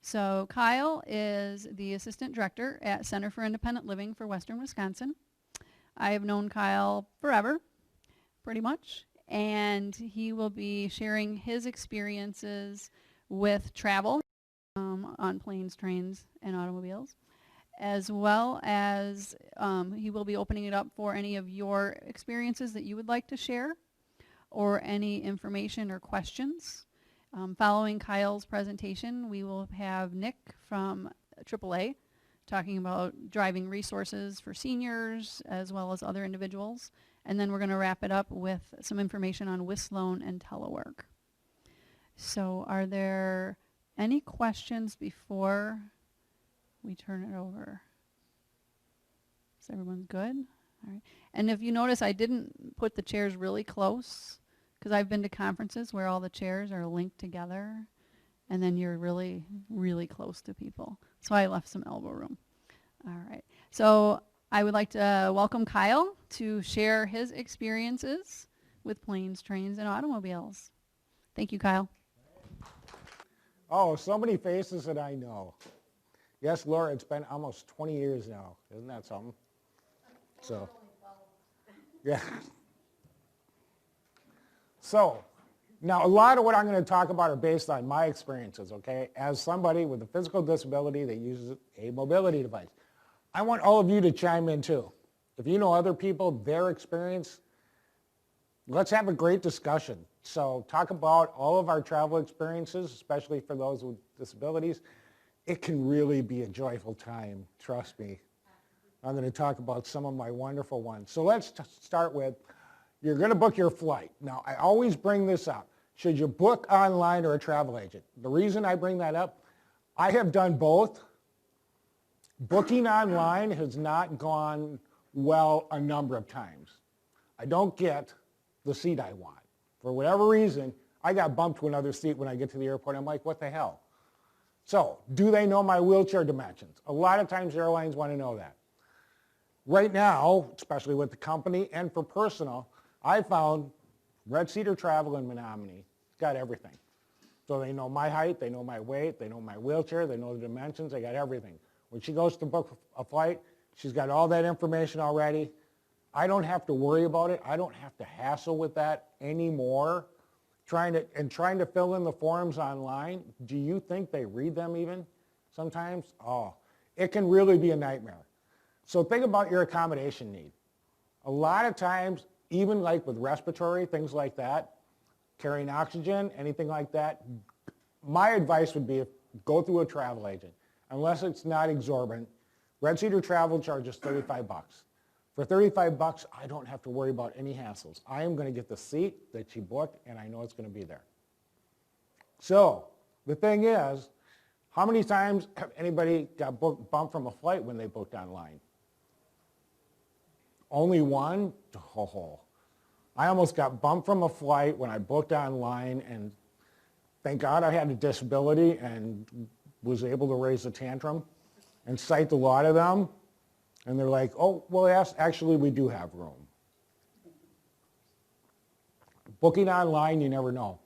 So Kyle is the Assistant Director at Center for Independent Living for Western Wisconsin. I have known Kyle forever, pretty much, and he will be sharing his experiences with travel on planes, trains, and automobiles, as well as he will be opening it up for any of your experiences that you would like to share or any information or questions. Following Kyle's presentation, we will have Nick from AAA talking about driving resources for seniors as well as other individuals. And then we're going to wrap it up with some information on WIS loan and telework. So are there any questions before we turn it over? Is everyone good? All right. And if you notice, I didn't put the chairs really close because I've been to conferences where all the chairs are linked together and then you're really, really close to people. So I left some elbow room. All right. So I would like to welcome Kyle to share his experiences with planes, trains, and automobiles. Thank you, Kyle. Oh, so many faces that I know. Yes, Laura, it's been almost 20 years now. Isn't that something? So, yeah. So, now a lot of what I'm going to talk about are based on my experiences, okay? As somebody with a physical disability that uses a mobility device. I want all of you to chime in too. If you know other people, their experience, let's have a great discussion. So talk about all of our travel experiences, especially for those with disabilities. It can really be a joyful time, trust me. I'm going to talk about some of my wonderful ones. So let's start with, you're going to book your flight. Now, I always bring this up. Should you book online or a travel agent? The reason I bring that up, I have done both. Booking online has not gone well a number of times. I don't get the seat I want. For whatever reason, I got bumped to another seat when I get to the airport. I'm like, what the hell? So, do they know my wheelchair dimensions? A lot of times airlines want to know that. Right now, especially with the company and for personal, I found Red Cedar Travel in Menominee got everything. So they know my height, they know my weight, they know my wheelchair, they know the dimensions, they got everything. When she goes to book a flight, she's got all that information already. I don't have to worry about it. I don't have to hassle with that anymore. Trying to fill in the forms online, do you think they read them even sometimes? Oh, it can really be a nightmare. So think about your accommodation need. A lot of times, even like with respiratory, things like that, carrying oxygen, anything like that, my advice would be go through a travel agent. Unless it's not exorbitant. Red Cedar Travel charges $35. For $35, I don't have to worry about any hassles. I am going to get the seat that she booked, and I know it's going to be there. So the thing is, how many times have anybody got bumped from a flight when they booked online? Only one? Oh. I almost got bumped from a flight when I booked online, and thank God I had a disability and was able to raise a tantrum and cite a lot of them. And they're like, oh, well, yes, actually, we do have room. Booking online, you never know.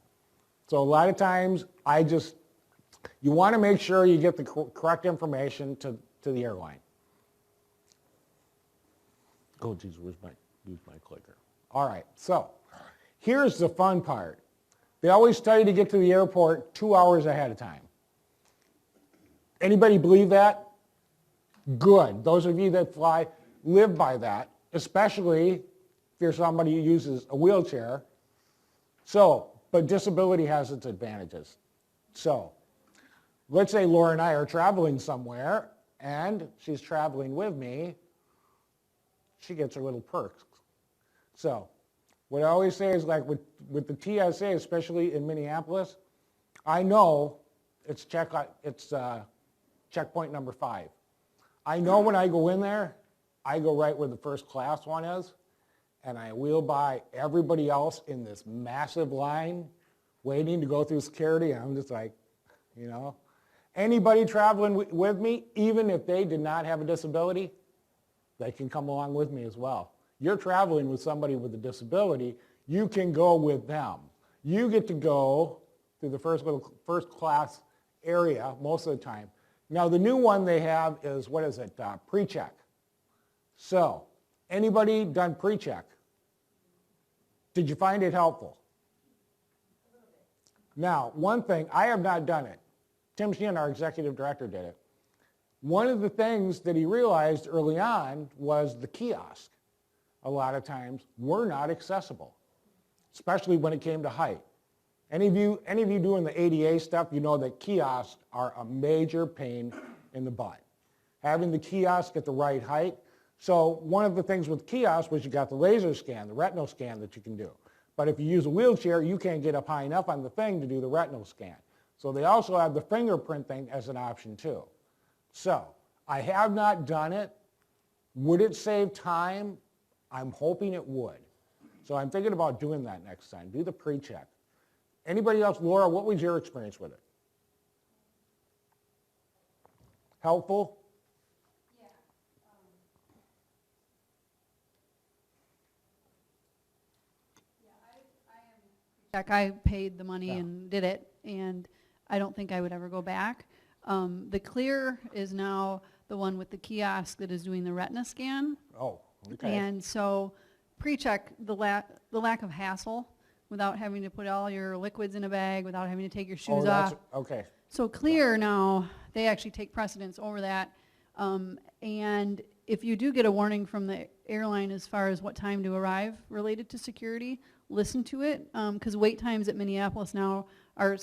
So a lot of times, you want to make sure you get the correct information to the airline. Oh, geez, where's my clicker? All right, so here's the fun part. They always tell you to get to the airport 2 hours ahead of time. Anybody believe that? Good. Those of you that fly live by that, especially if you're somebody who uses a wheelchair. So, but disability has its advantages. So, let's say Laura and I are traveling somewhere, and she's traveling with me. She gets her little perks. So, what I always say is, like with the TSA, especially in Minneapolis, I know it's checkpoint number 5. I know when I go in there, I go right where the first class one is, and I wheel by everybody else in this massive line waiting to go through security, and I'm just like, you know. Anybody traveling with me, even if they did not have a disability, they can come along with me as well. You're traveling with somebody with a disability, you can go with them. You get to go through the first class area most of the time. Now the new one they have is, what is it, pre-check. So, anybody done pre-check? Did you find it helpful? Now, one thing, I have not done it. Tim Sheehan, our executive director, did it. One of the things that he realized early on was the kiosk, a lot of times, were not accessible, especially when it came to height. Any of you doing the ADA stuff, you know that kiosks are a major pain in the butt. Having the kiosk at the right height. So one of the things with kiosks was you got the laser scan, the retinal scan that you can do. But if you use a wheelchair, you can't get up high enough on the thing to do the retinal scan. So they also have the fingerprint thing as an option too. So I have not done it. Would it save time? I'm hoping it would. So I'm thinking about doing that next time. Do the pre-check. Anybody else? Laura, what was your experience with it? Helpful? Yeah. I paid the money and did it, and I don't think I would ever go back. The Clear is now the one with the kiosk that is doing the retina scan. Oh, okay. And so pre-check, the lack of hassle without having to put all your liquids in a bag, without having to take your shoes off. Okay. So Clear now, they actually take precedence over that. And if you do get a warning from the airline as far as what time to arrive related to security, listen to it, because wait times at Minneapolis now are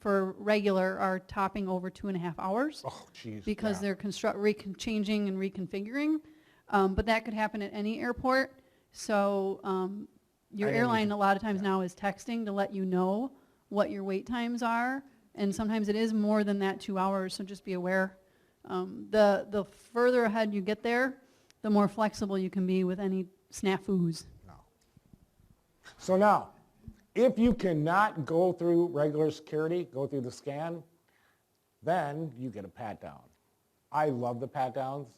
for regular are topping over 2.5 hours. Oh, jeez. Because they're changing and reconfiguring. But that could happen at any airport. So your airline a lot of times now is texting to let you know what your wait times are. And sometimes it is more than that 2 hours, so just be aware. The further ahead you get there, the more flexible you can be with any snafus. No. So now, if you cannot go through regular security, go through the scan, then you get a pat down. I love the pat downs.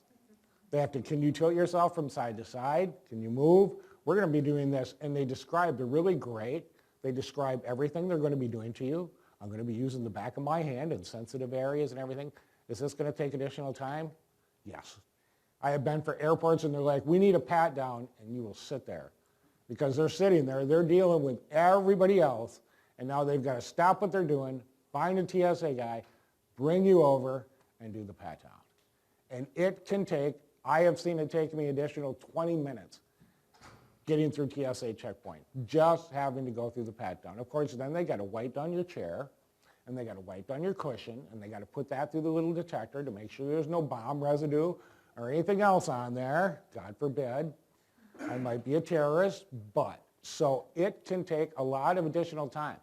They have to, can you tilt yourself from side to side? Can you move? We're going to be doing this, and they're really great. They describe everything they're going to be doing to you. I'm going to be using the back of my hand in sensitive areas and everything. Is this going to take additional time? Yes. I have been for airports, and they're like, we need a pat down, and you will sit there. Because they're sitting there, they're dealing with everybody else, and now they've got to stop what they're doing, find a TSA guy, bring you over, and do the pat down. And it can take, I have seen it take me additional 20 minutes getting through TSA checkpoint, just having to go through the pat down. Of course, then they got to wipe down your chair, and they got to wipe down your cushion, and they got to put that through the little detector to make sure there's no bomb residue or anything else on there, God forbid. I might be a terrorist, but so it can take a lot of additional time.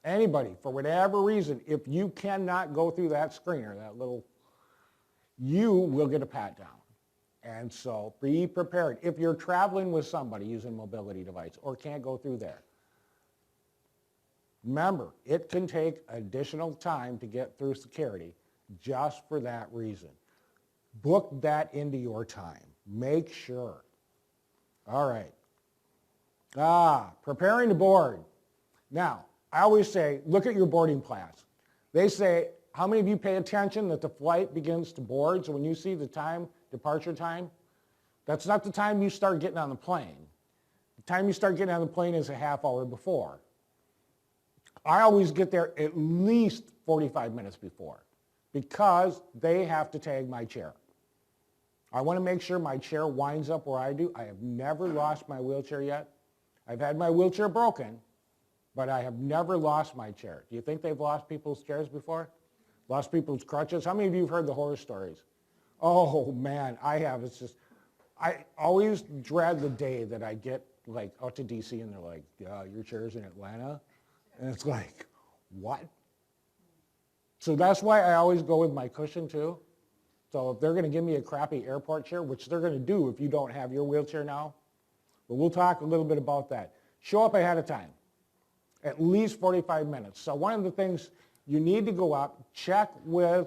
Anybody, for whatever reason, if you cannot go through that screener, that little, you will get a pat down. And so be prepared. If you're traveling with somebody using a mobility device or can't go through there, remember, it can take additional time to get through security just for that reason. Book that into your time. Make sure. All right. Preparing to board. Now, I always say, look at your boarding pass. They say, how many of you pay attention that the flight begins to board? So when you see the time, departure time, that's not the time you start getting on the plane. The time you start getting on the plane is a half hour before. I always get there at least 45 minutes before because they have to tag my chair. I want to make sure my chair winds up where I do. I have never lost my wheelchair yet. I've had my wheelchair broken, but I have never lost my chair. Do you think they've lost people's chairs before? Lost people's crutches? How many of you have heard the horror stories? Oh man, I have. It's just, I always dread the day that I get like out to DC and they're like, yeah, your chair's in Atlanta. And it's like, what? So that's why I always go with my cushion too. So if they're going to give me a crappy airport chair, which they're going to do if you don't have your wheelchair now, but we'll talk a little bit about that. Show up ahead of time, at least 45 minutes. So one of the things, you need to go up, check with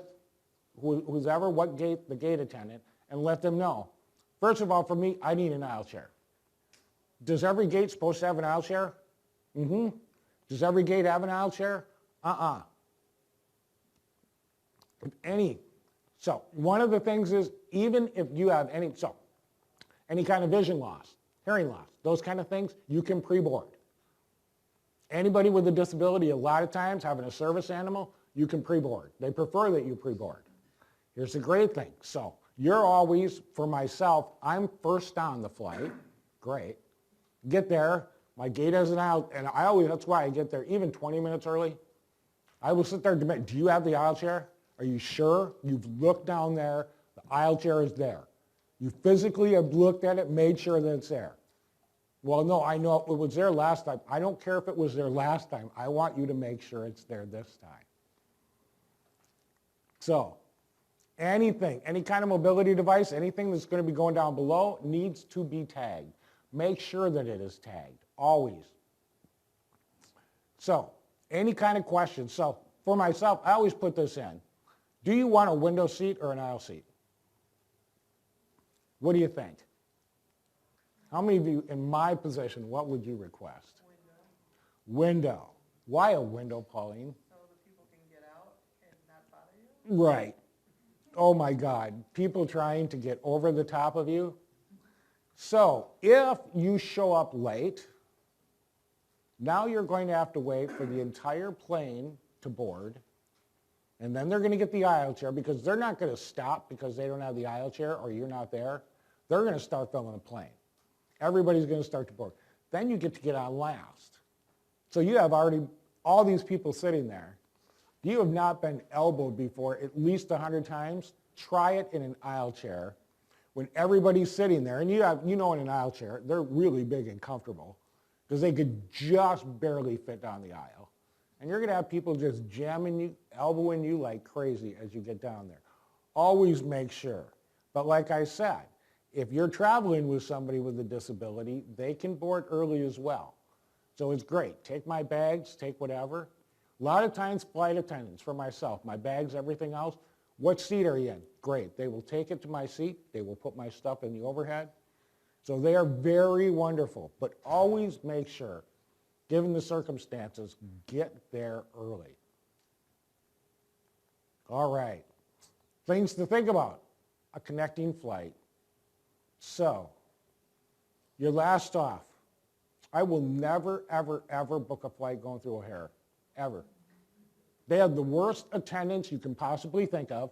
who's ever, the gate attendant, and let them know. First of all, for me, I need an aisle chair. Does every gate supposed to have an aisle chair? Mm-hmm. Does every gate have an aisle chair? So one of the things is, even if you have any kind of vision loss, hearing loss, those kind of things, you can pre-board. Anybody with a disability, a lot of times, having a service animal, you can pre-board. They prefer that you pre-board. Here's the great thing. So you're always, for myself, I'm first on the flight. Great. Get there. My gate isn't out. And that's why I get there even 20 minutes early. I will sit there and demand, do you have the aisle chair? Are you sure? You've looked down there. The aisle chair is there. You physically have looked at it, made sure that it's there. Well, no, I know it was there last time. I don't care if it was there last time. I want you to make sure it's there this time. So anything, any kind of mobility device, anything that's going to be going down below needs to be tagged. Make sure that it is tagged, always. So any kind of question. So for myself, I always put this in. Do you want a window seat or an aisle seat? What do you think? How many of you, in my position, what would you request? Window. Why a window, Pauline? So the people can get out and not bother you? Right. Oh my God. People trying to get over the top of you. So if you show up late, now you're going to have to wait for the entire plane to board. And then they're going to get the aisle chair, because they're not going to stop because they don't have the aisle chair or you're not there. They're going to start filling the plane. Everybody's going to start to board. Then you get to get on last. So you have already all these people sitting there. You have not been elbowed before at least 100 times. Try it in an aisle chair when everybody's sitting there. And in an aisle chair, they're really big and comfortable because they could just barely fit down the aisle. And you're going to have people just jamming you, elbowing you like crazy as you get down there. Always make sure. But like I said, if you're traveling with somebody with a disability, they can board early as well. So it's great. Take my bags, take whatever. A lot of times, flight attendants, for myself, my bags, everything else, what seat are you in? Great. They will take it to my seat. They will put my stuff in the overhead. So they are very wonderful. But always make sure, given the circumstances, get there early. All right. Things to think about. A connecting flight. So, your last off. I will never, ever, ever book a flight going through O'Hare. Ever. They have the worst attendants you can possibly think of.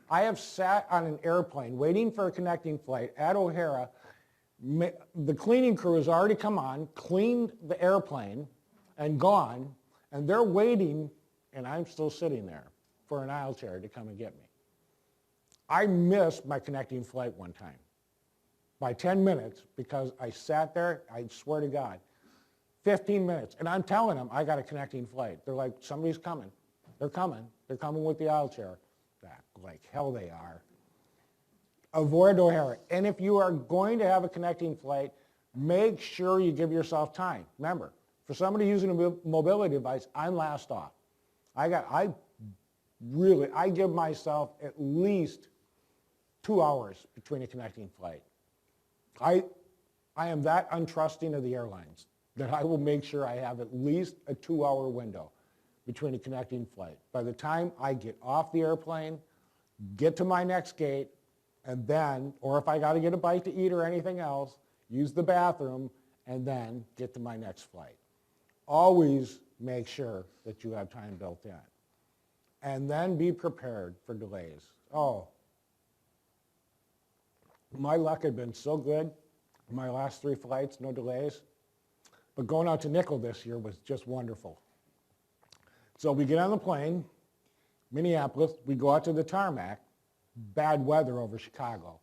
I have sat on an airplane waiting for a connecting flight at O'Hare. The cleaning crew has already come on, cleaned the airplane, and gone, and they're waiting, and I'm still sitting there for an aisle chair to come and get me. I missed my connecting flight one time by 10 minutes because I sat there, I swear to God, 15 minutes. And I'm telling them I got a connecting flight. They're like, somebody's coming. They're coming. They're coming with the aisle chair. Like hell they are. Avoid O'Hare. And if you are going to have a connecting flight, make sure you give yourself time. Remember, for somebody using a mobility device, I'm last off. I give myself at least 2 hours between a connecting flight. I am that untrusting of the airlines that I will make sure I have at least a 2-hour window between a connecting flight. By the time I get off the airplane, get to my next gate, and then, or if I got to get a bite to eat or anything else, use the bathroom, and then get to my next flight. Always make sure that you have time built in. And then be prepared for delays. Oh, my luck had been so good. My last 3 flights, no delays. But going out to Nickel this year was just wonderful. So we get on the plane, Minneapolis, we go out to the tarmac, bad weather over Chicago.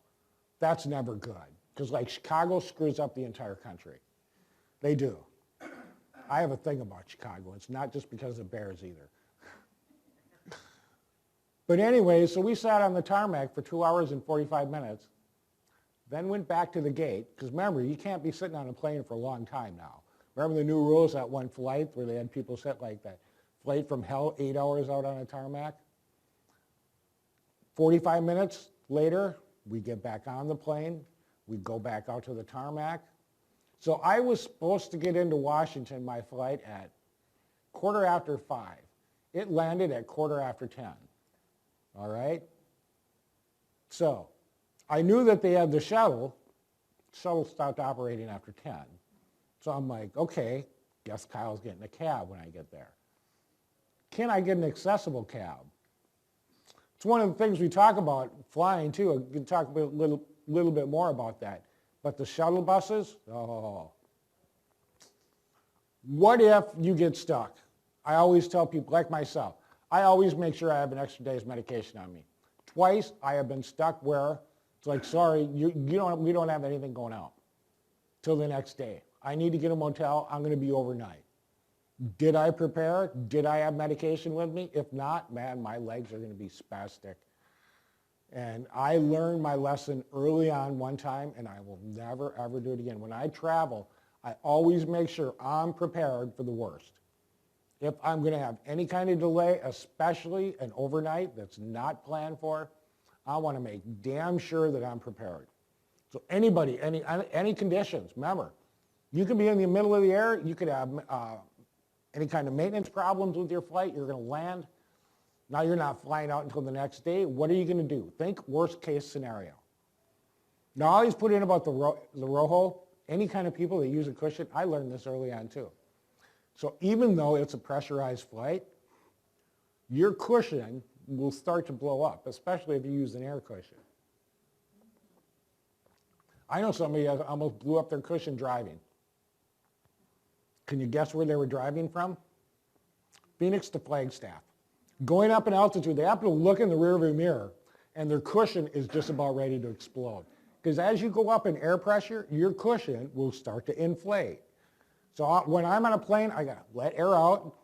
That's never good, because like Chicago screws up the entire country. They do. I have a thing about Chicago. It's not just because of bears either. But anyway, so we sat on the tarmac for 2 hours and 45 minutes, then went back to the gate, because remember, you can't be sitting on a plane for a long time now. Remember the new rules, that one flight where they had people sit like that flight from hell, 8 hours out on a tarmac? 45 minutes later, we get back on the plane, we go back out to the tarmac. So I was supposed to get into Washington, my flight, at 5:15. It landed at 5:15. all right? So I knew that they had the shuttle. Shuttle stopped operating after 10. So I'm like, okay, guess Kyle's getting a cab when I get there. Can I get an accessible cab? It's one of the things we talk about flying too. I can talk a little bit more about that. But the shuttle buses, oh. What if you get stuck? I always tell people, like myself, I always make sure I have an extra day's medication on me. Twice I have been stuck where it's like, sorry, we don't have anything going out till the next day. I need to get a motel. I'm going to be overnight. Did I prepare? Did I have medication with me? If not, man, my legs are going to be spastic. And I learned my lesson early on one time, and I will never, ever do it again. When I travel, I always make sure I'm prepared for the worst. If I'm going to have any kind of delay, especially an overnight that's not planned for, I want to make damn sure that I'm prepared. So anybody, any conditions, remember, you could be in the middle of the air, you could have any kind of maintenance problems with your flight, you're going to land. Now you're not flying out until the next day. What are you going to do? Think worst case scenario. Now I always put in about the row hole. Any kind of people that use a cushion, I learned this early on too. So even though it's a pressurized flight, your cushion will start to blow up, especially if you use an air cushion. I know somebody almost blew up their cushion driving. Can you guess where they were driving from? Phoenix to Flagstaff. Going up in altitude, they happen to look in the rearview mirror, and their cushion is just about ready to explode. Because as you go up in air pressure, your cushion will start to inflate. So when I'm on a plane, I got to let air out,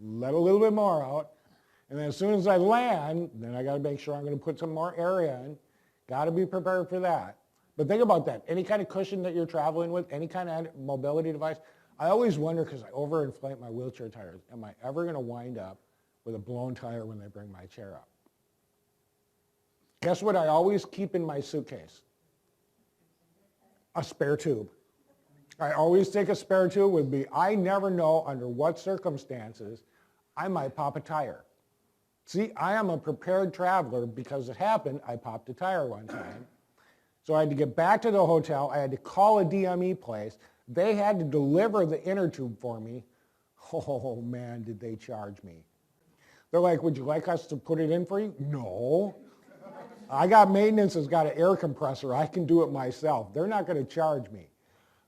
let a little bit more out, and then as soon as I land, then I got to make sure I'm going to put some more air in. Got to be prepared for that. But think about that. Any kind of cushion that you're traveling with, any kind of mobility device, I always wonder, because I overinflate my wheelchair tires, am I ever going to wind up with a blown tire when they bring my chair up? Guess what I always keep in my suitcase? A spare tube. I always take a spare tube with me. I never know under what circumstances I might pop a tire. See, I am a prepared traveler because it happened. I popped a tire one time. So I had to get back to the hotel. I had to call a DME place. They had to deliver the inner tube for me. Oh man, did they charge me. They're like, would you like us to put it in for you? No. I got maintenance that's got an air compressor. I can do it myself. They're not going to charge me.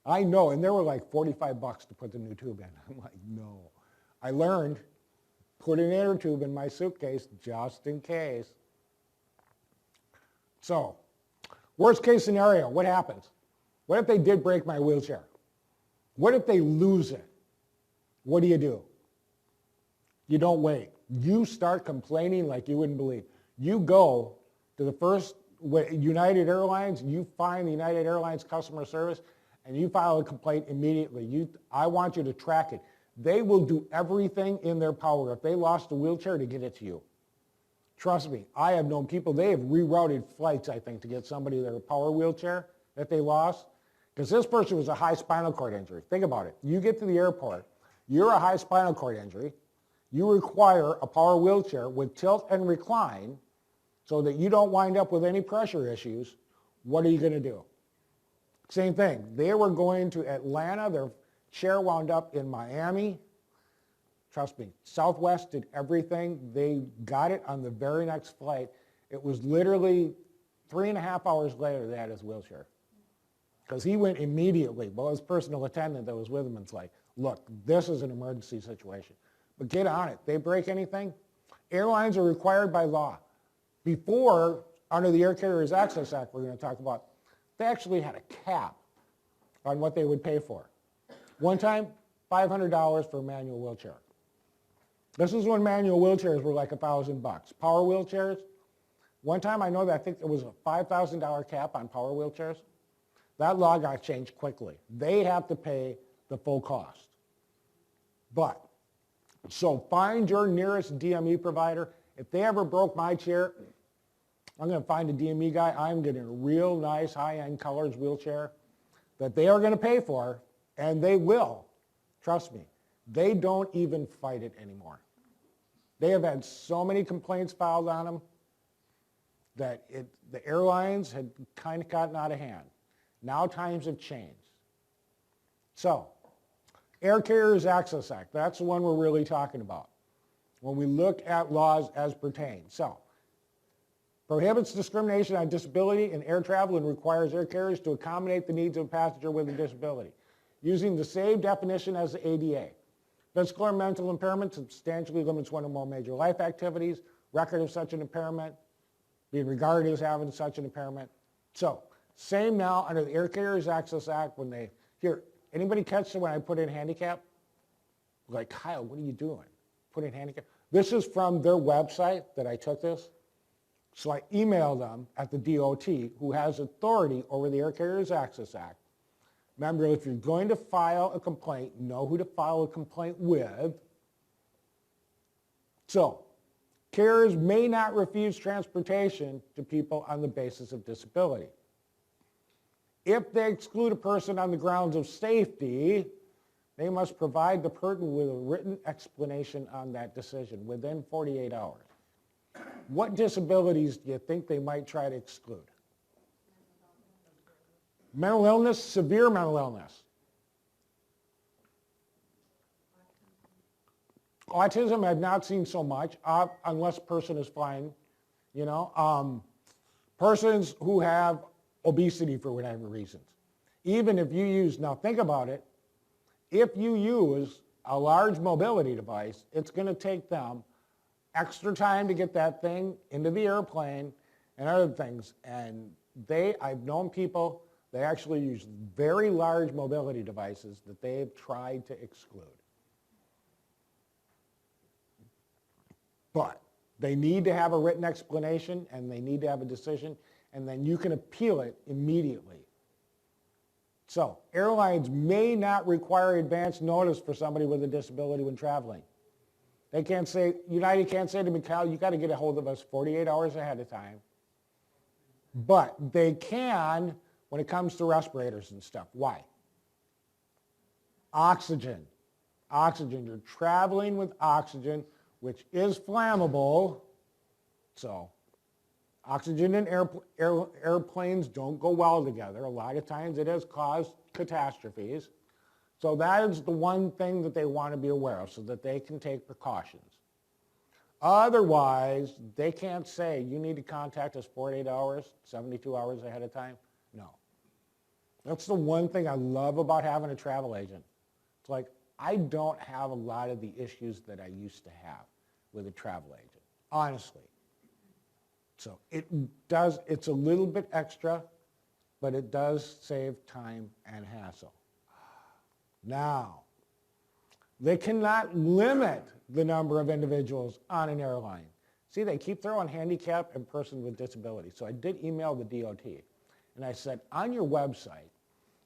I know, and they were like $45 to put the new tube in. I'm like, no. I learned, put an inner tube in my suitcase just in case. So, worst case scenario, what happens? What if they did break my wheelchair? What if they lose it? What do? You don't wait. You start complaining like you wouldn't believe. You go to the first United Airlines, you find the United Airlines customer service, and you file a complaint immediately. I want you to track it. They will do everything in their power if they lost a wheelchair to get it to you. Trust me, I have known people, they have rerouted flights, I think, to get somebody their power wheelchair that they lost. Because this person was a high spinal cord injury. Think about it. You get to the airport, you're a high spinal cord injury, you require a power wheelchair with tilt and recline so that you don't wind up with any pressure issues. What are you going to do? Same thing. They were going to Atlanta. Their chair wound up in Miami. Trust me, Southwest did everything. They got it on the very next flight. It was literally 3.5 hours later they had his wheelchair. Because he went immediately. Well, his personal attendant that was with him was like, look, this is an emergency situation. But get on it. They break anything? Airlines are required by law. Before, under the Air Carriers Access Act we're going to talk about, they actually had a cap on what they would pay for. One time, $500 for a manual wheelchair. This is when manual wheelchairs were like $1,000. Power wheelchairs, one time I know that I think it was a $5,000 cap on power wheelchairs. That law got changed quickly. They have to pay the full cost. But, so find your nearest DME provider. If they ever broke my chair, I'm going to find a DME guy. I'm getting a real nice high-end colors wheelchair that they are going to pay for, and they will. Trust me. They don't even fight it anymore. They have had so many complaints filed on them. that the airlines had kind of gotten out of hand. Now times have changed. So, Air Carriers Access Act, that's the one we're really talking about when we look at laws as pertain. So, prohibits discrimination on disability in air travel and requires air carriers to accommodate the needs of a passenger with a disability, using the same definition as the ADA. Physical or mental impairment substantially limits one or more major life activities, record of such an impairment, being regarded as having such an impairment. So, same now under the Air Carriers Access Act when they, here, anybody catch when I put in handicap? Like, Kyle, what are you doing? Put in handicap? This is from their website that I took this. So I emailed them at the DOT, who has authority over the Air Carriers Access Act. Remember, if you're going to file a complaint, know who to file a complaint with. So, carriers may not refuse transportation to people on the basis of disability. If they exclude a person on the grounds of safety, they must provide the person with a written explanation on that decision within 48 hours. What disabilities do you think they might try to exclude? Mental illness, severe mental illness. Autism I've not seen so much, unless a person is fine, you know. Persons who have obesity for whatever reasons. Even if you use, now think about it, if you use a large mobility device, it's going to take them extra time to get that thing into the airplane and other things. And I've known people, they actually use very large mobility devices that they've tried to exclude. But they need to have a written explanation and they need to have a decision, and then you can appeal it immediately. So, airlines may not require advance notice for somebody with a disability when traveling. They can't say, United can't say to me, Kyle, you got to get a hold of us 48 hours ahead of time. But they can when it comes to respirators and stuff. Why? Oxygen. Oxygen. You're traveling with oxygen, which is flammable. So, oxygen and airplanes don't go well together. A lot of times it has caused catastrophes. So that is the one thing that they want to be aware of so that they can take precautions. Otherwise, they can't say, you need to contact us 48 hours, 72 hours ahead of time. No. That's the one thing I love about having a travel agent. It's like, I don't have a lot of the issues that I used to have with a travel agent, honestly. So it's a little bit extra, but it does save time and hassle. Now, they cannot limit the number of individuals on an airline. See, they keep throwing handicap and person with disability. So I did email the DOT, and I said, on your website,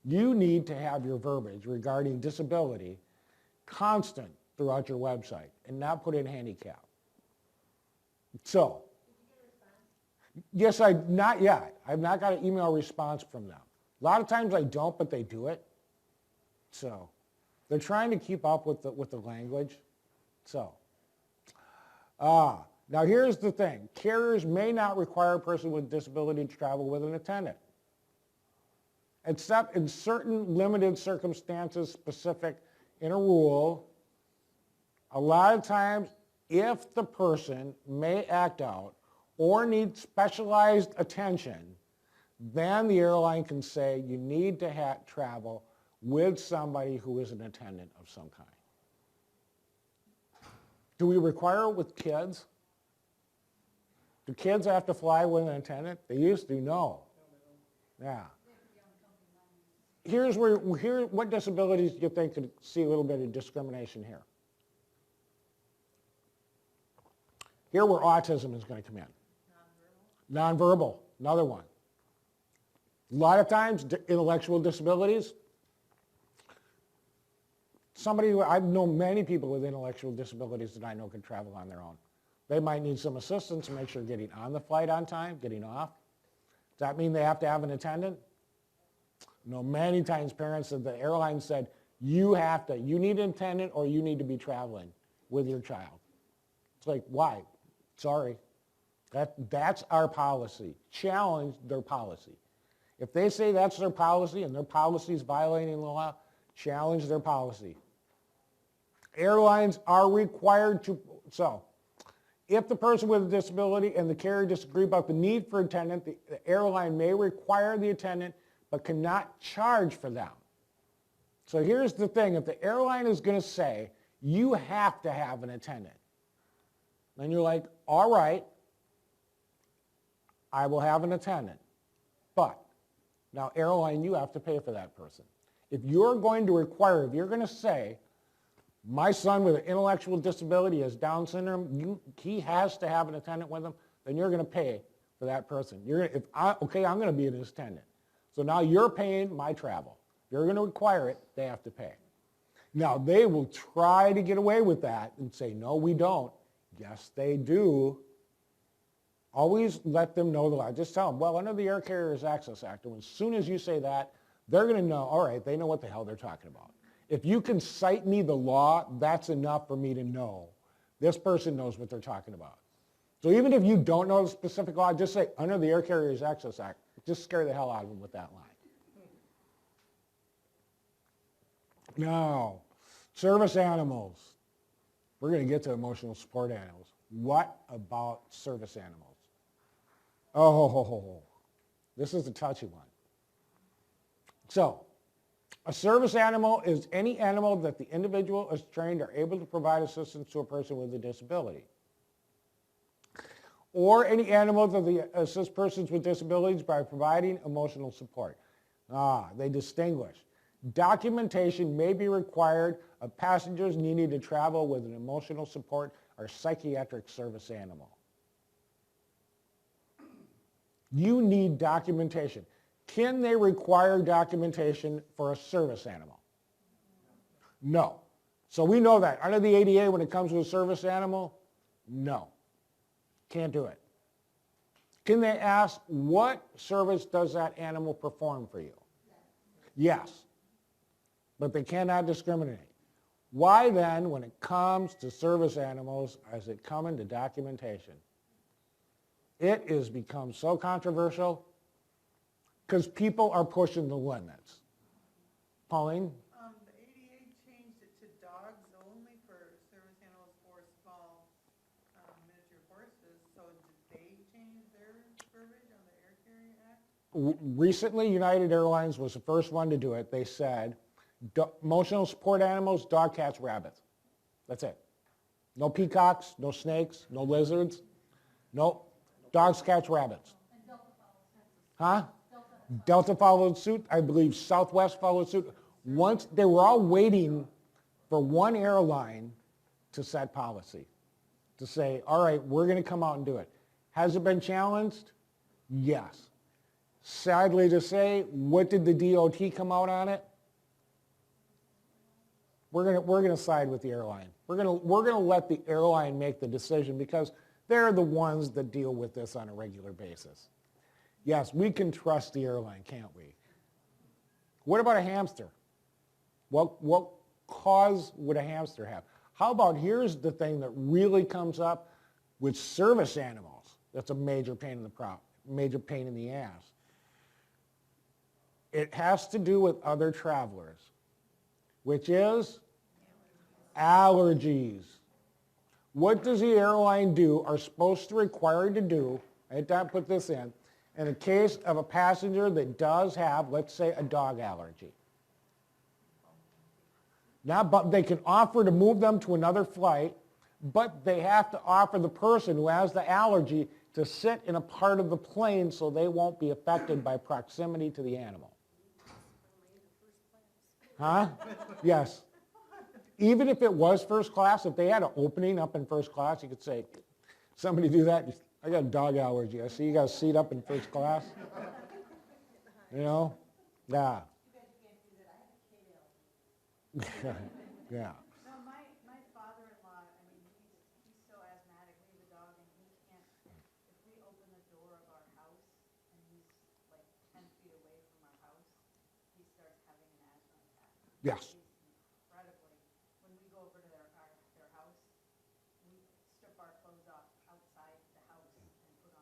you need to have your verbiage regarding disability constant throughout your website and not put in handicap. So, yes, not yet. I've not got an email response from them. A lot of times I don't, but they do it. So, they're trying to keep up with the language. So, now here's the thing. Carriers may not require a person with disability to travel with an attendant, except in certain limited circumstances specific in a rule. A lot of times, if the person may act out or need specialized attention, then the airline can say you need to travel with somebody who is an attendant of some kind. Do we require it with kids? Do kids have to fly with an attendant? They used to, no. Yeah. What disabilities do you think could see a little bit of discrimination here? Here where autism is going to come in. Nonverbal, another one. A lot of times, intellectual disabilities. I've known many people with intellectual disabilities that I know can travel on their own. They might need some assistance to make sure getting on the flight on time, getting off. Does that mean they have to have an attendant? No, many times parents at the airline said, you need an attendant or you need to be traveling with your child. It's like, why? Sorry. That's our policy. Challenge their policy. If they say that's their policy and their policy is violating the law, challenge their policy. Airlines are required to, so if the person with a disability and the carrier disagree about the need for attendant, the airline may require the attendant but cannot charge for them. So here's the thing, if the airline is going to say, you have to have an attendant, then you're like, all right, I will have an attendant. But now airline, you have to pay for that person. If you're going to require, if you're going to say, my son with an intellectual disability has Down syndrome, he has to have an attendant with him, then you're going to pay for that person. Okay, I'm going to be his attendant. So now you're paying my travel. If you're going to require it, they have to pay. Now, they will try to get away with that and say, no, we don't. Yes, they do. Always let them know the law. Just tell them, well, under the Air Carriers Access Act, and as soon as you say that, they're going to know, all right, they know what the hell they're talking about. If you can cite me the law, that's enough for me to know this person knows what they're talking about. So even if you don't know the specific law, just say, under the Air Carriers Access Act, just scare the hell out of them with that line. Now, service animals. We're going to get to emotional support animals. What about service animals? Oh, this is a touchy one. So, a service animal is any animal that the individual is trained or able to provide assistance to a person with a disability. Or any animal that assists persons with disabilities by providing emotional support. They distinguish. Documentation may be required of passengers needing to travel with an emotional support or psychiatric service animal. You need documentation. Can they require documentation for a service animal? No. So we know that. Under the ADA, when it comes to a service animal, no. Can't do it. Can they ask, what service does that animal perform for you? Yes. But they cannot discriminate. Why then, when it comes to service animals, does it come into documentation? It has become so controversial because people are pushing the limits. Pauline? The ADA changed it to dogs only for service animals for small miniature horses. So did they change their verbiage on the Air Carrier Act? Recently, United Airlines was the first one to do it. They said, emotional support animals, dog, cats, rabbits. That's it. No peacocks, no snakes, no lizards. Nope. Dogs, cats, rabbits. And Delta followed suit. Huh? Delta followed suit. I believe Southwest followed suit. Once they were all waiting for one airline to set policy, to say, all right, we're going to come out and do it. Has it been challenged? Yes. Sadly to say, what did the DOT come out on it? We're going to side with the airline. We're going to let the airline make the decision because they're the ones that deal with this on a regular basis. Yes, we can trust the airline, can't we? What about a hamster? What cause would a hamster have? How about, here's the thing that really comes up with service animals. That's a major pain in the ass. It has to do with other travelers, which is allergies. What does the airline do, are supposed to require to do, I had to put this in the case of a passenger that does have, let's say, a dog allergy? Now, but they can offer to move them to another flight, but they have to offer the person who has the allergy to sit in a part of the plane so they won't be affected by proximity to the animal. Huh? Yes. Even if it was first class, if they had an opening up in first class, you could say, somebody do that. I got a dog allergy. I see you got a seat up in first class. You know? Yeah. Yeah. No, my father-in-law, I mean, he's so asthmatic, we have a dog, and he can't, if we open the door of our house, and he's like 10 feet away from our house, he starts having an asthma attack. Yes. He's incredibly, when we go over to their house, we strip our clothes off outside the house and put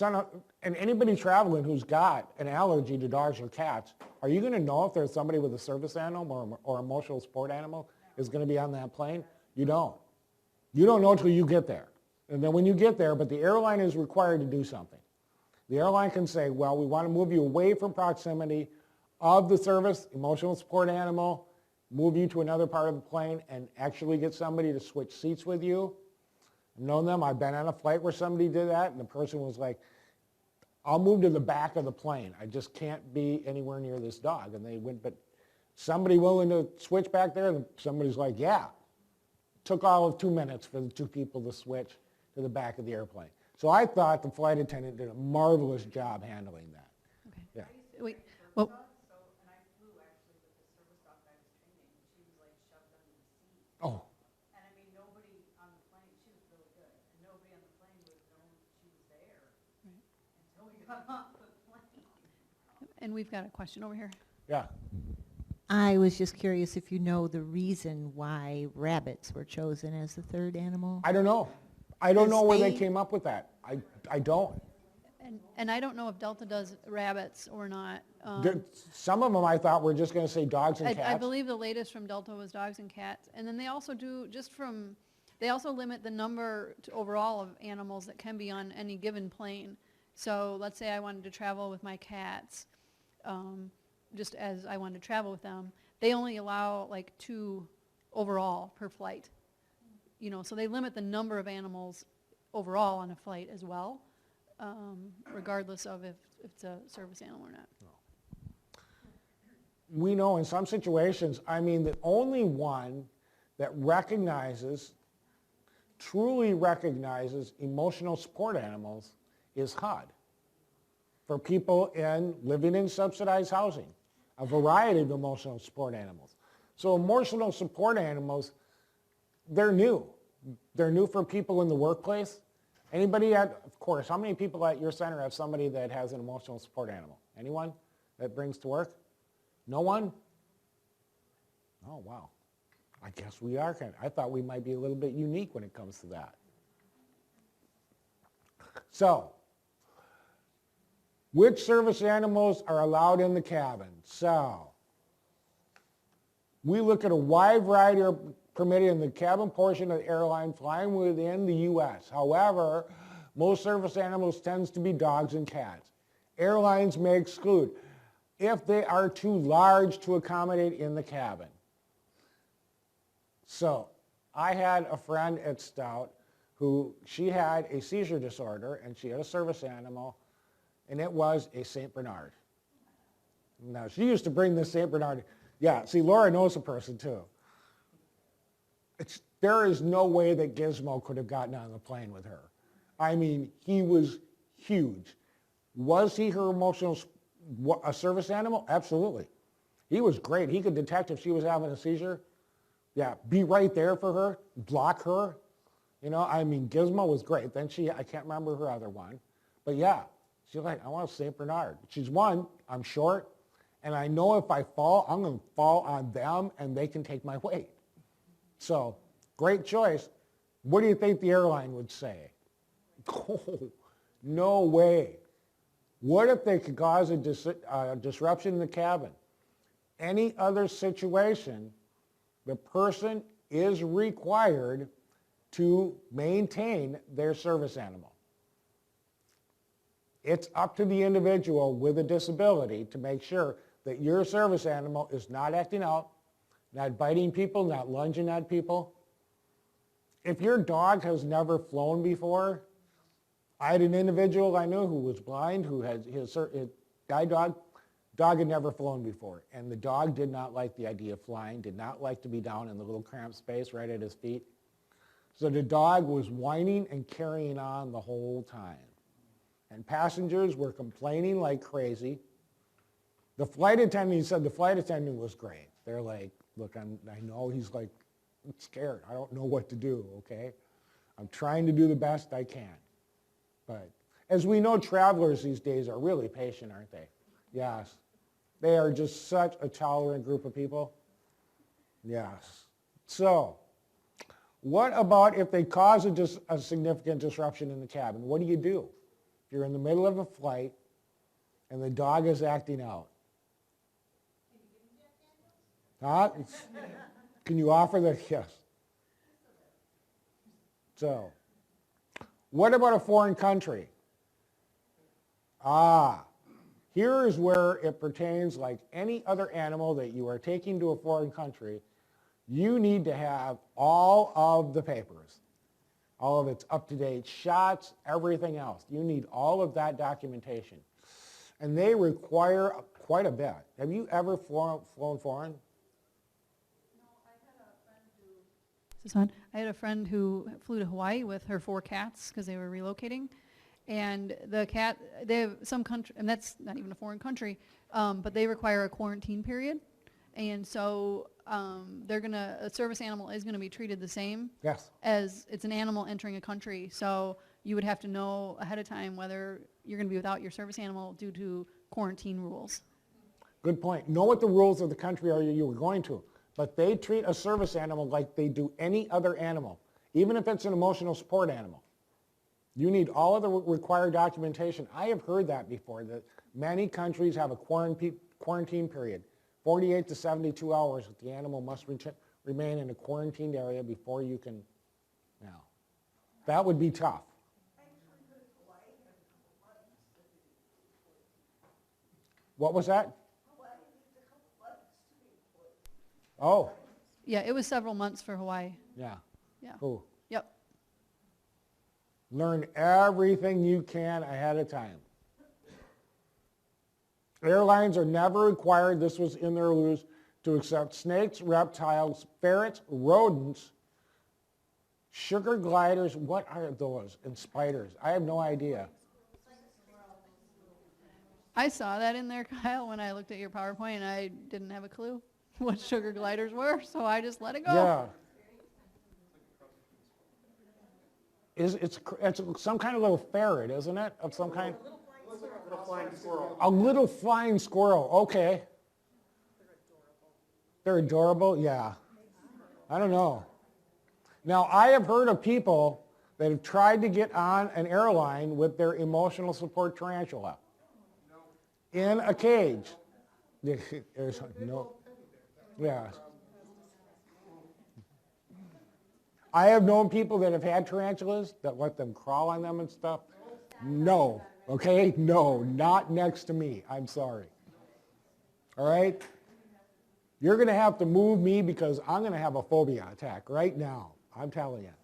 and anybody traveling who's got an allergy to dogs or cats, are you going to know if there's somebody with a service animal or emotional support animal is going to be on that plane? You don't. You don't know until you get there. And then when you get there, but the airline is required to do something. The airline can say, well, we want to move you away from proximity of the service, emotional support animal, move you to another part of the plane, and actually get somebody to switch seats with you. I've known them. I've been on a flight where somebody did that, and the person was like, I'll move to the back of the plane. I just can't be anywhere near this dog. And they went, but somebody willing to switch back there? And somebody's like, yeah. Took all of 2 minutes for the two people to switch to the back of the airplane. So I thought the flight attendant did a marvelous job handling that. Okay. Yeah. Wait, well, So, and I flew actually with the service dog I was training, and she was like shoved under the seat. Oh, And I mean, nobody on the plane, she was really good, and nobody on the plane would have known she was there until we got off the plane. and we've got a question over here. yeah. I was just curious if you know the reason why rabbits were chosen as the third animal? I don't know. I don't know where they They- came up with that. I don't. And I don't know if Delta does rabbits or not. Some of them I thought were just going to say dogs and I cats. believe the latest from Delta was dogs and cats. And then they also do, they also limit the number to overall of animals that can be on any given plane. So let's say I wanted to travel with my cats, just as I wanted to travel with them. They only allow like 2 overall per flight. You know, so they limit the number of animals overall on a flight as well, regardless of if it's a service animal or not. We know in some situations, I mean, the only one that truly recognizes emotional support animals is HUD for people living in subsidized housing, a variety of emotional support animals. So emotional support animals, they're new. They're new for people in the workplace. Anybody of course, how many people at your center have somebody that has an emotional support animal? Anyone that brings to work? No one? Oh, wow. I guess we are I thought we might be a little bit unique when it comes to that. So, which service animals are allowed in the cabin? So, we look at a wide variety of permitted in the cabin portion of the airline flying within the U.S. However, most service animals tends to be dogs and cats. Airlines may exclude if they are too large to accommodate in the cabin. So, I had a friend at Stout who, she had a seizure disorder and she had a service animal, and it was a St. Bernard. Now, she used to bring this St. Bernard. Yeah, see, Laura knows the person too. There is no way that Gizmo could have gotten on the plane with her. I mean, he was huge. Was he her emotional, a service animal? Absolutely. He was great. He could detect if she was having a seizure. Yeah, be right there for her, block her. You know, I mean, Gizmo was great. Then I can't remember her other one. But yeah, she's like, I want a St. Bernard. She's one, I'm short, and I know if I fall, I'm going to fall on them and they can take my weight. So, great choice. What do you think the airline would say? Oh, no way. What if they could cause a disruption in the cabin? Any other situation, the person is required to maintain their service animal. It's up to the individual with a disability to make sure that your service animal is not acting out, not biting people, not lunging at people. If your dog has never flown before, I had an individual I knew who was blind, who had his guide dog. Dog had never flown before, and the dog did not like the idea of flying, did not like to be down in the little cramped space right at his feet. So the dog was whining and carrying on the whole time. And passengers were complaining like crazy. The flight attendant, he said the flight attendant was great. They're like, look, I know he's like, I'm scared. I don't know what to do, okay? I'm trying to do the best I can. But as we know, travelers these days are really patient, aren't they? Yes. They are just such a tolerant group of people. Yes. So, what about if they cause a significant disruption in the cabin? What do you do? if you're in the middle of a flight and the dog is acting out? Huh? Can you offer the, yes. So, what about a foreign country? Here is where it pertains like any other animal that you are taking to a foreign country. You need to have all of the papers, all of its up-to-date shots, everything else. You need all of that documentation. And they require quite a bit. Have you ever flown foreign? Is this on? I had a friend who flew to Hawaii with her 4 cats because they were relocating. And the cat, they have some country, and that's not even a foreign country, but they require a quarantine period. And so a service animal is going to be treated the same Yes. as it's an animal entering a country. So you would have to know ahead of time whether you're going to be without your service animal due to quarantine rules. Good point. Know what the rules of the country are you were going to. But they treat a service animal like they do any other animal, even if it's an emotional support animal. You need all of the required documentation. I have heard that before, that many countries have a quarantine period. 48 to 72 hours that the animal must remain in a quarantined area before you can, now, that would be tough. What was that? Oh, Yeah, it was several months for Hawaii. yeah. Yeah. Cool. Yep. Learn everything you can ahead of time. Airlines are never required, this was in their rules, to accept snakes, reptiles, ferrets, rodents, sugar gliders, what are those, and spiders? I have no idea. I saw that in there, Kyle, when I looked at your PowerPoint, and I didn't have a clue what sugar gliders were, so I just let it go. Yeah. It's some kind of little ferret, isn't it? Of some kind? Little flying squirrel. A little flying squirrel, okay. They're adorable, yeah. I don't know. Now, I have heard of people that have tried to get on an airline with their emotional support tarantula in a cage. There's no, yeah. I have known people that have had tarantulas that let them crawl on them and stuff. No, okay? No, not next to me. I'm sorry. All right? You're going to have to move me because I'm going to have a phobia attack right now. I'm telling you.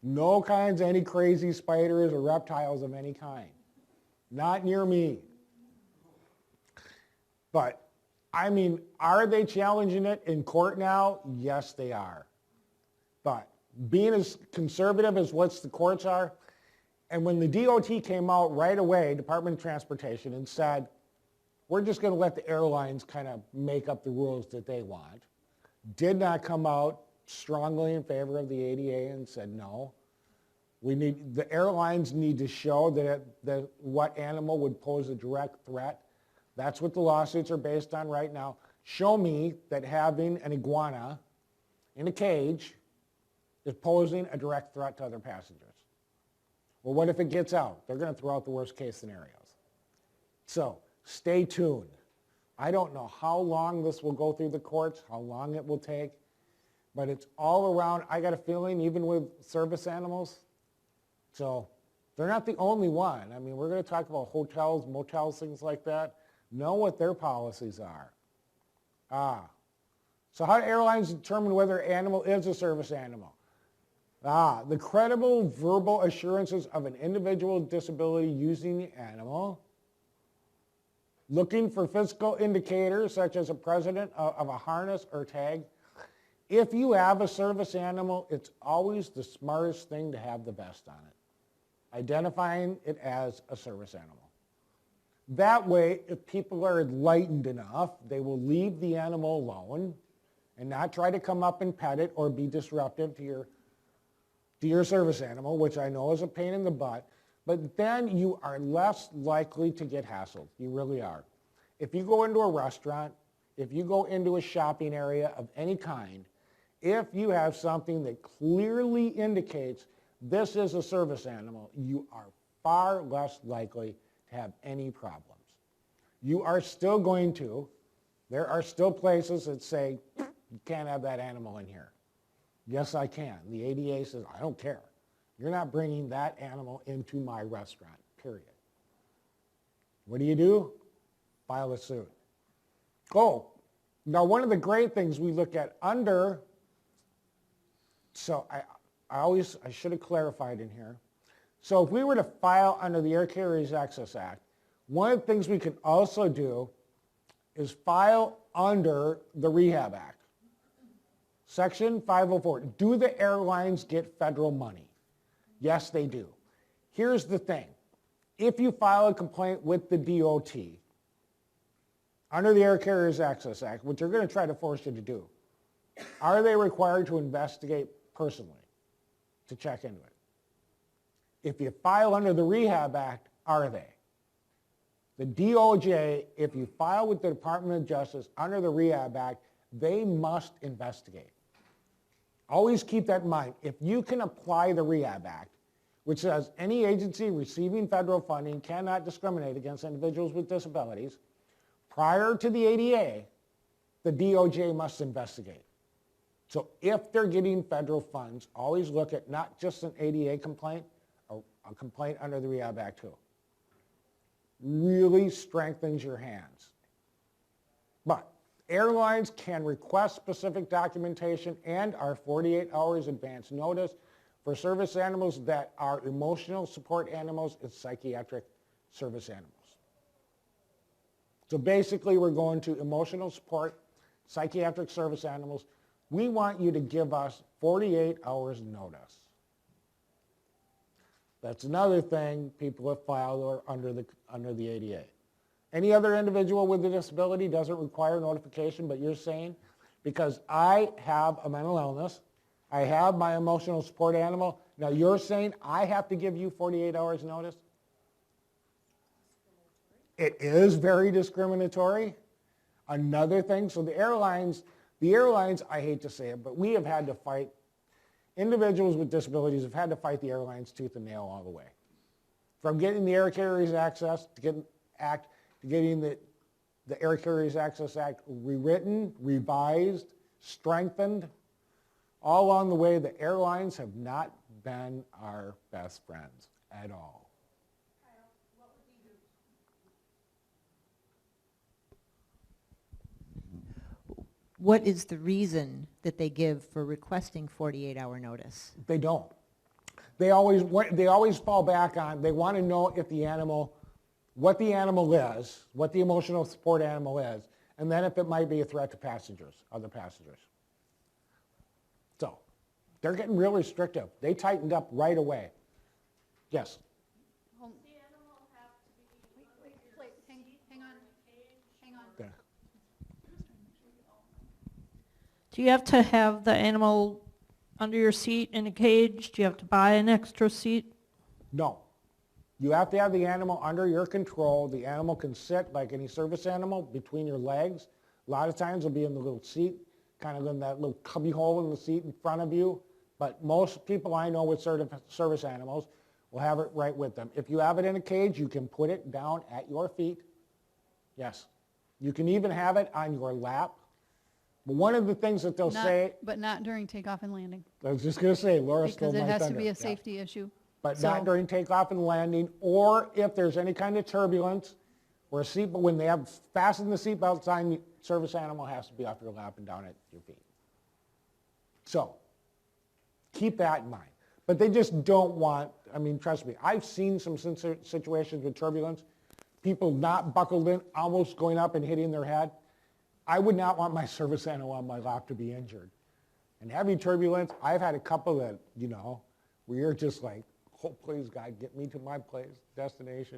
No kinds of any crazy spiders or reptiles of any kind. Not near me. But, I mean, are they challenging it in court now? Yes, they are. But being as conservative as what the courts are, and when the DOT came out right away, Department of Transportation, and said, we're just going to let the airlines kind of make up the rules that they want, did not come out strongly in favor of the ADA and said no. The airlines need to show that what animal would pose a direct threat. That's what the lawsuits are based on right now. Show me that having an iguana in a cage is posing a direct threat to other passengers. Well, what if it gets out? They're going to throw out the worst case scenarios. So stay tuned. I don't know how long this will go through the courts, how long it will take, but it's all around. I got a feeling even with service animals. So they're not the only one. I mean, we're going to talk about hotels, motels, things like that. Know what their policies are. So how do airlines determine whether an animal is a service animal? The credible verbal assurances of an individual disability using the animal. Looking for physical indicators such as a presence of a harness or tag. If you have a service animal, it's always the smartest thing to have the vest on it. Identifying it as a service animal. That way, if people are enlightened enough, they will leave the animal alone and not try to come up and pet it or be disruptive to your service animal, which I know is a pain in the butt, but then you are less likely to get hassled. You really are. If you go into a restaurant, if you go into a shopping area of any kind, if you have something that clearly indicates this is a service animal, you are far less likely to have any problems. You are still going to, there are still places that say, you can't have that animal in here. Yes, I can. The ADA says, I don't care. You're not bringing that animal into my restaurant, period. What do? File a suit. Oh, now one of the great things we look at under, so I should have clarified in here. So if we were to file under the Air Carriers Access Act, one of the things we can also do is file under the Rehab Act. Section 504, do the airlines get federal money? Yes, they do. Here's the thing. If you file a complaint with the DOT under the Air Carriers Access Act, which they're going to try to force you to do, are they required to investigate personally to check into it? If you file under the Rehab Act, are they? The DOJ, if you file with the Department of Justice under the Rehab Act, they must investigate. Always keep that in mind. If you can apply the Rehab Act, which says any agency receiving federal funding cannot discriminate against individuals with disabilities, prior to the ADA, the DOJ must investigate. So if they're getting federal funds, always look at not just an ADA complaint, a complaint under the Rehab Act too. Really strengthens your hands. But airlines can request specific documentation and our 48 hours advance notice for service animals that are emotional support animals and psychiatric service animals. So basically we're going to emotional support, psychiatric service animals. We want you to give us 48 hours notice. That's another thing people have filed under the ADA. Any other individual with a disability doesn't require notification, but you're saying, because I have a mental illness, I have my emotional support animal, now you're saying I have to give you 48 hours notice? It is very discriminatory. Another thing, so the airlines, I hate to say it, but we have had to fight, individuals with disabilities have had to fight the airlines tooth and nail all the way. From getting the Air Carriers Access to getting the Air Carriers Access Act rewritten, revised, strengthened. All along the way, the airlines have not been our best friends at all. What is the reason that they give for requesting 48-hour notice? They don't. They always fall back on, they want to know if the animal, what the animal is, what the emotional support animal is, and then if it might be a threat to passengers, other passengers. So, they're getting real restrictive. They tightened up right away. Yes? The animal have to be... Wait, hang on. Okay. Do you have to have the animal under your seat in a cage? Do you have to buy an extra seat? No. You have to have the animal under your control. The animal can sit like any service animal between your legs. A lot of times it'll be in the little seat, kind of in that little cubby hole in the seat in front of you. But most people I know with service animals will have it right with them. If you have it in a cage, you can put it down at your feet. Yes. You can even have it on your lap. But one of the things that they'll say... But not during takeoff and landing. I was just going to say, Laura stole Because my it has to thunder. be a Yeah. safety issue. But not during takeoff and landing, or if there's any kind of turbulence, or a seatbelt, when they have fastened the seatbelt sign, the service animal has to be off your lap and down at your feet. So, keep that in mind. But they just don't want, I mean, trust me, I've seen some situations with turbulence, people not buckled in, almost going up and hitting their head. I would not want my service animal on my lap to be injured. And heavy turbulence, I've had a couple that, where you're just like, oh, please, God, get me to my place, destination.